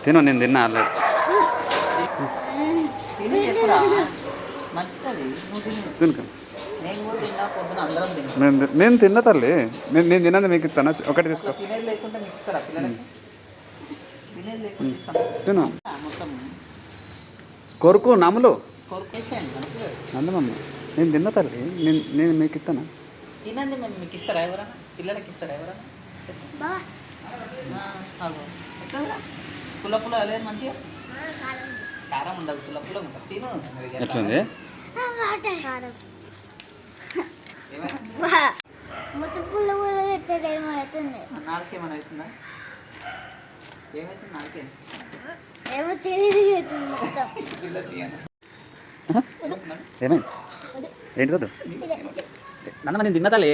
తిను, నేను తిన్నా ఆల్రెడీ. తిను. నేను తిన్నా తల్లి. నేను తిన్నది మీకు ఇస్తాను. ఒకటి తీసుకో. తిను. కొరుకు నమ్ములు నందమమ్మ. నేను తిన్న తల్లి. నేను మీకు ఇస్తాను. తినండి. మీకు ఇస్తారా ఎవరన్నా? పిల్లలకి ఇస్తారా ఎవరన్నా? పుల్ల పుల్ల లేదు మంచిగా. కారం ఉండదు, పుల్ల పుల్ల ఉంటుంది. తిను. ఎట్లుంది? మొత్తం పుల్ల పుల్ల పెట్టాడు. ఏమవుతుంది? నాకేమైనా అవుతుందా? ఏమవుతుంది నాకే? ఏమో చేసి మొత్తం. ఏమైంది? ఏంటి వద్దు నన్నమ్మ, నేను తిన్న తల్లి.